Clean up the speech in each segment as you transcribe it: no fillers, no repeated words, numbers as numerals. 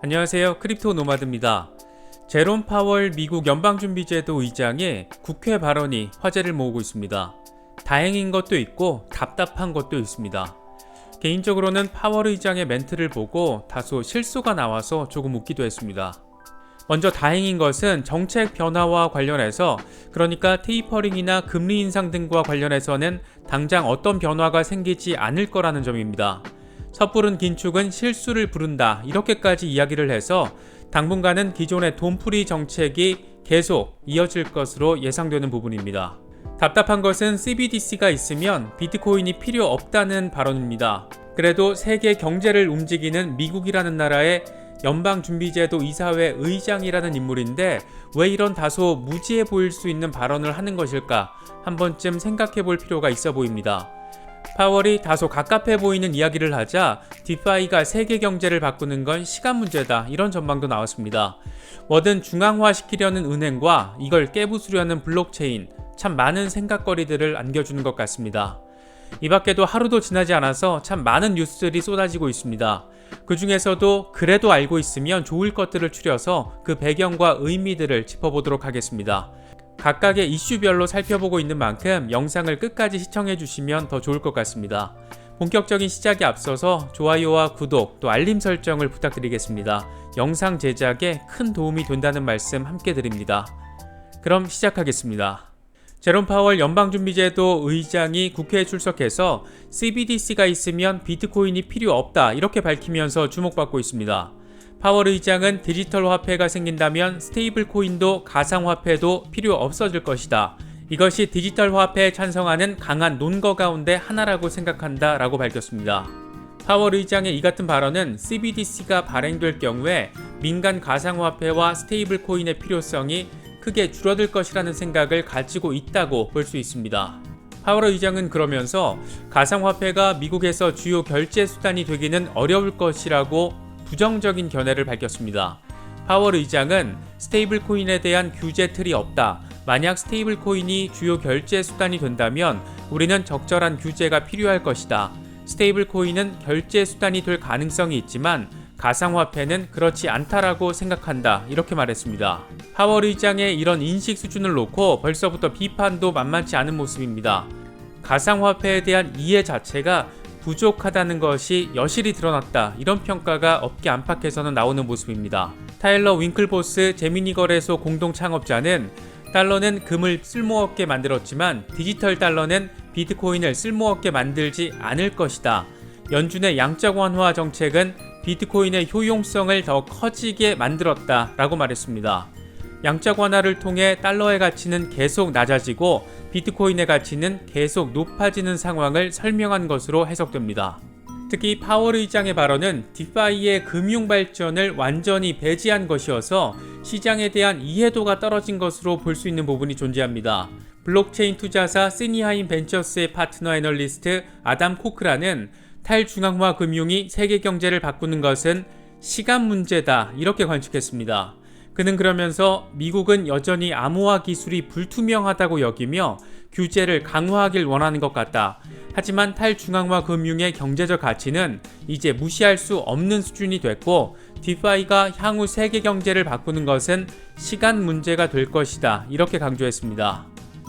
안녕하세요. 크립토 노마드입니다. 제롬 파월 미국 연방준비제도 의장의 국회 발언이 화제를 모으고 있습니다. 다행인 것도 있고 답답한 것도 있습니다. 개인적으로는 파월 의장의 멘트를 보고 다소 실수가 나와서 조금 웃기도 했습니다. 먼저 다행인 것은 정책 변화와 관련해서, 그러니까 테이퍼링이나 금리 인상 등과 관련해서는 당장 어떤 변화가 생기지 않을 거라는 점입니다. 섣부른 긴축은 실수를 부른다, 이렇게까지 이야기를 해서 당분간은 기존의 돈풀이 정책이 계속 이어질 것으로 예상되는 부분입니다. 답답한 것은 CBDC가 있으면 비트코인이 필요 없다는 발언입니다. 그래도 세계 경제를 움직이는 미국이라는 나라의 연방준비제도 이사회 의장이라는 인물인데 왜 이런 다소 무지해 보일 수 있는 발언을 하는 것일까 한 번쯤 생각해 볼 필요가 있어 보입니다. 파월이 다소 갑갑해 보이는 이야기를 하자 디파이가 세계 경제를 바꾸는 건 시간 문제다, 이런 전망도 나왔습니다. 뭐든 중앙화시키려는 은행과 이걸 깨부수려는 블록체인, 참 많은 생각거리들을 안겨주는 것 같습니다. 이 밖에도 하루도 지나지 않아서 참 많은 뉴스들이 쏟아지고 있습니다. 그 중에서도 그래도 알고 있으면 좋을 것들을 추려서 그 배경과 의미들을 짚어보도록 하겠습니다. 각각의 이슈별로 살펴보고 있는 만큼 영상을 끝까지 시청해 주시면 더 좋을 것 같습니다. 본격적인 시작에 앞서서 좋아요와 구독, 또 알림 설정을 부탁드리겠습니다. 영상 제작에 큰 도움이 된다는 말씀 함께 드립니다. 그럼 시작하겠습니다. 제롬 파월 연방준비제도 의장이 국회에 출석해서 CBDC가 있으면 비트코인이 필요 없다, 이렇게 밝히면서 주목받고 있습니다. 파월 의장은 디지털 화폐가 생긴다면 스테이블 코인도 가상화폐도 필요 없어질 것이다. 이것이 디지털 화폐에 찬성하는 강한 논거 가운데 하나라고 생각한다 라고 밝혔습니다. 파월 의장의 이 같은 발언은 CBDC가 발행될 경우에 민간 가상화폐와 스테이블 코인의 필요성이 크게 줄어들 것이라는 생각을 가지고 있다고 볼 수 있습니다. 파월 의장은 그러면서 가상화폐가 미국에서 주요 결제 수단이 되기는 어려울 것이라고 부정적인 견해를 밝혔습니다. 파월 의장은 스테이블 코인에 대한 규제 틀이 없다. 만약 스테이블 코인이 주요 결제 수단이 된다면 우리는 적절한 규제가 필요할 것이다. 스테이블 코인은 결제 수단이 될 가능성이 있지만 가상화폐는 그렇지 않다라고 생각한다, 이렇게 말했습니다. 파월 의장의 이런 인식 수준을 놓고 벌써부터 비판도 만만치 않은 모습입니다. 가상화폐에 대한 이해 자체가 부족하다는 것이 여실히 드러났다, 이런 평가가 업계 안팎에서는 나오는 모습입니다. 타일러 윙클보스 제미니 거래소 공동 창업자는 달러는 금을 쓸모없게 만들었지만 디지털 달러는 비트코인을 쓸모없게 만들지 않을 것이다. 연준의 양적 완화 정책은 비트코인의 효용성을 더 커지게 만들었다 라고 말했습니다. 양적 완화를 통해 달러의 가치는 계속 낮아지고 비트코인의 가치는 계속 높아지는 상황을 설명한 것으로 해석됩니다. 특히 파월 의장의 발언은 디파이의 금융 발전을 완전히 배제한 것이어서 시장에 대한 이해도가 떨어진 것으로 볼 수 있는 부분이 존재합니다. 블록체인 투자사 시니하임 벤처스의 파트너 애널리스트 아담 코크라는 탈중앙화 금융이 세계 경제를 바꾸는 것은 시간 문제다, 이렇게 관측했습니다. 그는 그러면서 미국은 여전히 암호화 기술이 불투명하다고 여기며 규제를 강화하길 원하는 것 같다. 하지만 탈중앙화 금융의 경제적 가치는 이제 무시할 수 없는 수준이 됐고 디파이가 향후 세계 경제를 바꾸는 것은 시간 문제가 될 것이다, 이렇게 강조했습니다.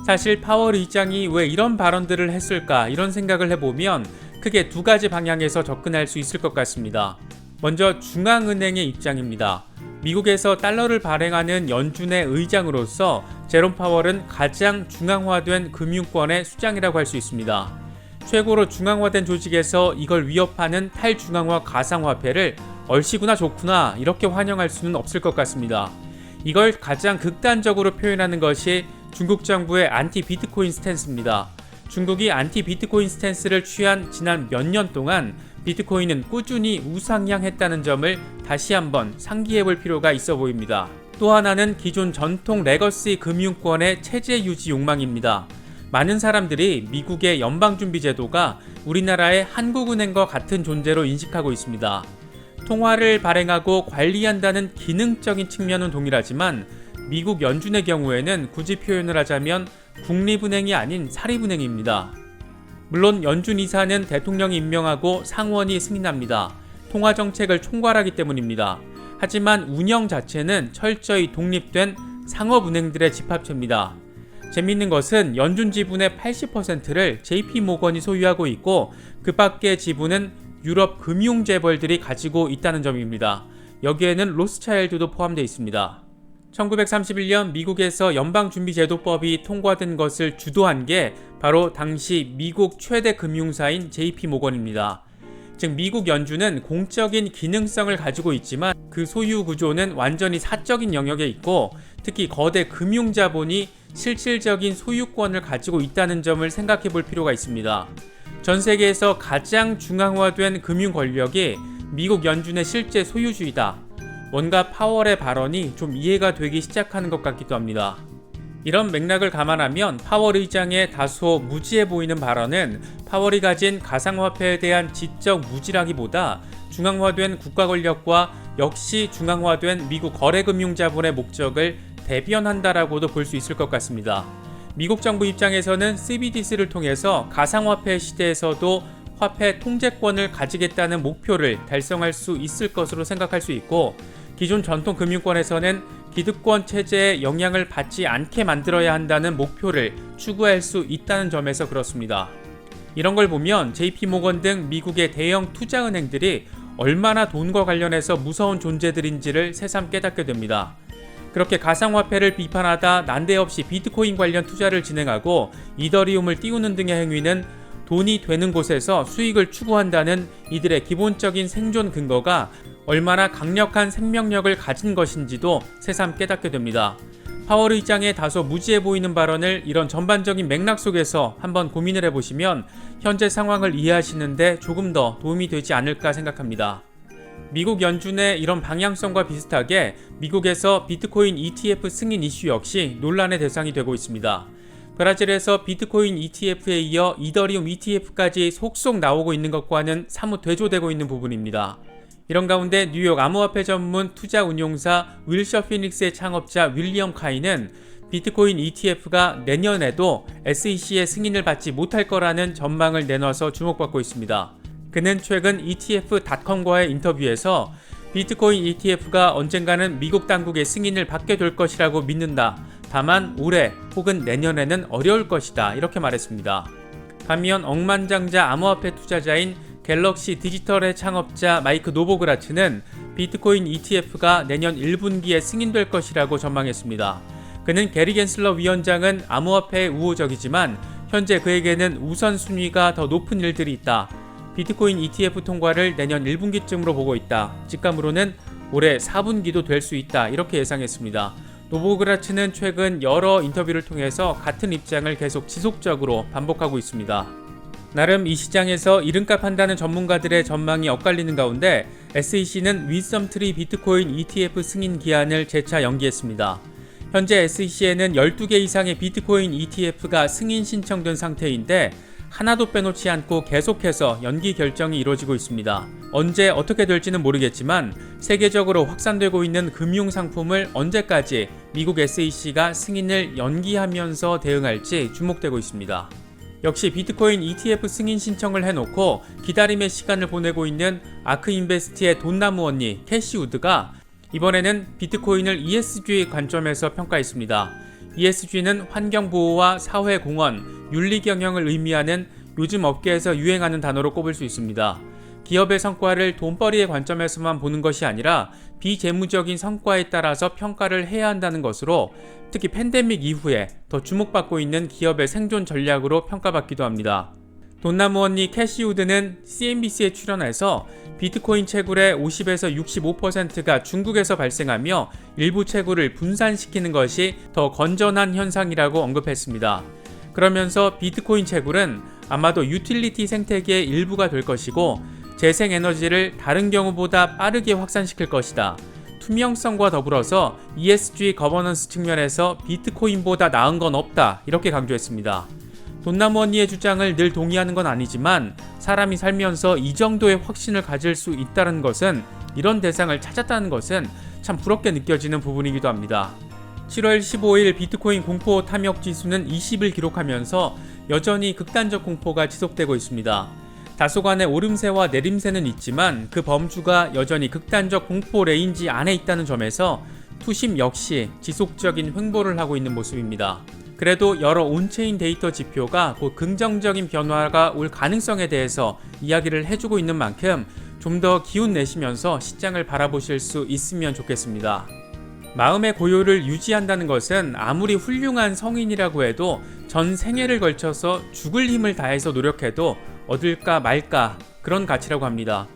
사실 파월 의장이 왜 이런 발언들을 했을까, 이런 생각을 해보면 크게 두 가지 방향에서 접근할 수 있을 것 같습니다. 먼저 중앙은행의 입장입니다. 미국에서 달러를 발행하는 연준의 의장으로서 제롬 파월은 가장 중앙화된 금융권의 수장이라고 할 수 있습니다. 최고로 중앙화된 조직에서 이걸 위협하는 탈중앙화 가상화폐를 얼씨구나 좋구나, 이렇게 환영할 수는 없을 것 같습니다. 이걸 가장 극단적으로 표현하는 것이 중국 정부의 안티 비트코인 스탠스입니다. 중국이 안티 비트코인 스탠스를 취한 지난 몇 년 동안 비트코인은 꾸준히 우상향했다는 점을 다시 한번 상기해 볼 필요가 있어 보입니다. 또 하나는 기존 전통 레거시 금융권의 체제 유지 욕망입니다. 많은 사람들이 미국의 연방준비제도가 우리나라의 한국은행과 같은 존재로 인식하고 있습니다. 통화를 발행하고 관리한다는 기능적인 측면은 동일하지만 미국 연준의 경우에는 굳이 표현을 하자면 국립은행이 아닌 사립은행입니다. 물론 연준 이사는 대통령이 임명하고 상원이 승인합니다. 통화정책을 총괄하기 때문입니다. 하지만 운영 자체는 철저히 독립된 상업은행들의 집합체입니다. 재미있는 것은 연준 지분의 80%를 JP모건이 소유하고 있고 그 밖의 지분은 유럽 금융재벌들이 가지고 있다는 점입니다. 여기에는 로스차일드도 포함되어 있습니다. 1931년 미국에서 연방준비제도법이 통과된 것을 주도한 게 바로 당시 미국 최대 금융사인 JP모건입니다. 즉 미국 연준은 공적인 기능성을 가지고 있지만 그 소유 구조는 완전히 사적인 영역에 있고 특히 거대 금융자본이 실질적인 소유권을 가지고 있다는 점을 생각해 볼 필요가 있습니다. 전 세계에서 가장 중앙화된 금융 권력이 미국 연준의 실제 소유주이다. 뭔가 파월의 발언이 좀 이해가 되기 시작하는 것 같기도 합니다. 이런 맥락을 감안하면 파월 의장의 다소 무지해 보이는 발언은 파월이 가진 가상화폐에 대한 지적 무지라기보다 중앙화된 국가 권력과 역시 중앙화된 미국 거래금융자본의 목적을 대변한다라고도 볼 수 있을 것 같습니다. 미국 정부 입장에서는 CBDC를 통해서 가상화폐 시대에서도 화폐 통제권을 가지겠다는 목표를 달성할 수 있을 것으로 생각할 수 있고 기존 전통 금융권에서는 기득권 체제에 영향을 받지 않게 만들어야 한다는 목표를 추구할 수 있다는 점에서 그렇습니다. 이런 걸 보면 JP모건 등 미국의 대형 투자은행들이 얼마나 돈과 관련해서 무서운 존재들인지를 새삼 깨닫게 됩니다. 그렇게 가상화폐를 비판하다 난데없이 비트코인 관련 투자를 진행하고 이더리움을 띄우는 등의 행위는 돈이 되는 곳에서 수익을 추구한다는 이들의 기본적인 생존 근거가 얼마나 강력한 생명력을 가진 것인지도 새삼 깨닫게 됩니다. 파월 의장의 다소 무지해 보이는 발언을 이런 전반적인 맥락 속에서 한번 고민을 해보시면 현재 상황을 이해하시는데 조금 더 도움이 되지 않을까 생각합니다. 미국 연준의 이런 방향성과 비슷하게 미국에서 비트코인 ETF 승인 이슈 역시 논란의 대상이 되고 있습니다. 브라질에서 비트코인 ETF에 이어 이더리움 ETF까지 속속 나오고 있는 것과는 사뭇 대조되고 있는 부분입니다. 이런 가운데 뉴욕 암호화폐 전문 투자 운용사 윌셔 피닉스의 창업자 윌리엄 카이는 비트코인 ETF가 내년에도 SEC의 승인을 받지 못할 거라는 전망을 내놔서 주목받고 있습니다. 그는 최근 ETF.com과의 인터뷰에서 비트코인 ETF가 언젠가는 미국 당국의 승인을 받게 될 것이라고 믿는다. 다만 올해 혹은 내년에는 어려울 것이다. 이렇게 말했습니다. 반면 억만장자 암호화폐 투자자인 갤럭시 디지털의 창업자 마이크 노보그라츠는 비트코인 ETF가 내년 1분기에 승인될 것이라고 전망했습니다. 그는 게리 겐슬러 위원장은 암호화폐에 우호적이지만 현재 그에게는 우선순위가 더 높은 일들이 있다. 비트코인 ETF 통과를 내년 1분기쯤으로 보고 있다. 직감으로는 올해 4분기도 될 수 있다. 이렇게 예상했습니다. 노보그라츠는 최근 여러 인터뷰를 통해서 같은 입장을 계속 지속적으로 반복하고 있습니다. 나름 이 시장에서 이름값 한다는 전문가들의 전망이 엇갈리는 가운데 SEC는 위썸트리 비트코인 ETF 승인 기한을 재차 연기했습니다. 현재 SEC에는 12개 이상의 비트코인 ETF가 승인 신청된 상태인데 하나도 빼놓지 않고 계속해서 연기 결정이 이루어지고 있습니다. 언제 어떻게 될지는 모르겠지만 세계적으로 확산되고 있는 금융상품을 언제까지 미국 SEC가 승인을 연기하면서 대응할지 주목되고 있습니다. 역시 비트코인 ETF 승인 신청을 해놓고 기다림의 시간을 보내고 있는 아크인베스트의 돈나무 언니 캐시우드가 이번에는 비트코인을 ESG 관점에서 평가했습니다. ESG는 환경보호와 사회공헌, 윤리경영을 의미하는 요즘 업계에서 유행하는 단어로 꼽을 수 있습니다. 기업의 성과를 돈벌이의 관점에서만 보는 것이 아니라 비재무적인 성과에 따라서 평가를 해야 한다는 것으로 특히 팬데믹 이후에 더 주목받고 있는 기업의 생존 전략으로 평가받기도 합니다. 돈나무 언니 캐시우드는 CNBC에 출연해서 비트코인 채굴의 50에서 65%가 중국에서 발생하며 일부 채굴을 분산시키는 것이 더 건전한 현상이라고 언급했습니다. 그러면서 비트코인 채굴은 아마도 유틸리티 생태계의 일부가 될 것이고 재생에너지를 다른 경우보다 빠르게 확산시킬 것이다. 투명성과 더불어서 ESG 거버넌스 측면에서 비트코인보다 나은 건 없다. 이렇게 강조했습니다. 돈나무 언니의 주장을 늘 동의하는 건 아니지만 사람이 살면서 이 정도의 확신을 가질 수 있다는 것은 이런 대상을 찾았다는 것은 참 부럽게 느껴지는 부분이기도 합니다. 7월 15일 비트코인 공포 탐욕 지수는 20을 기록하면서 여전히 극단적 공포가 지속되고 있습니다. 다소간의 오름세와 내림세는 있지만 그 범주가 여전히 극단적 공포 레인지 안에 있다는 점에서 투심 역시 지속적인 횡보를 하고 있는 모습입니다. 그래도 여러 온체인 데이터 지표가 곧 긍정적인 변화가 올 가능성에 대해서 이야기를 해주고 있는 만큼 좀 더 기운 내시면서 시장을 바라보실 수 있으면 좋겠습니다. 마음의 고요를 유지한다는 것은 아무리 훌륭한 성인이라고 해도 전 생애를 걸쳐서 죽을 힘을 다해서 노력해도 얻을까 말까 그런 가치라고 합니다.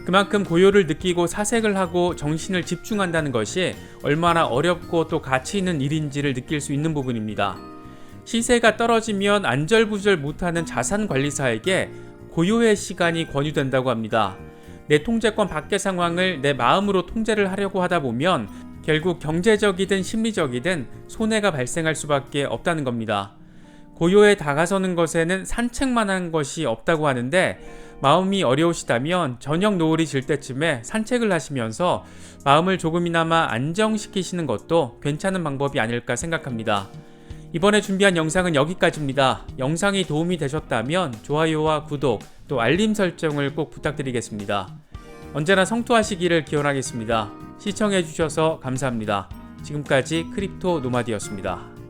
그만큼 고요를 느끼고 사색을 하고 정신을 집중한다는 것이 얼마나 어렵고 또 가치 있는 일인지를 느낄 수 있는 부분입니다. 시세가 떨어지면 안절부절 못하는 자산관리사에게 고요의 시간이 권유된다고 합니다. 내 통제권 밖의 상황을 내 마음으로 통제를 하려고 하다 보면 결국 경제적이든 심리적이든 손해가 발생할 수밖에 없다는 겁니다. 고요에 다가서는 것에는 산책만 한 것이 없다고 하는데 마음이 어려우시다면 저녁 노을이 질 때쯤에 산책을 하시면서 마음을 조금이나마 안정시키시는 것도 괜찮은 방법이 아닐까 생각합니다. 이번에 준비한 영상은 여기까지입니다. 영상이 도움이 되셨다면 좋아요와 구독 또 알림 설정을 꼭 부탁드리겠습니다. 언제나 성투하시기를 기원하겠습니다. 시청해주셔서 감사합니다. 지금까지 크립토 노마드였습니다.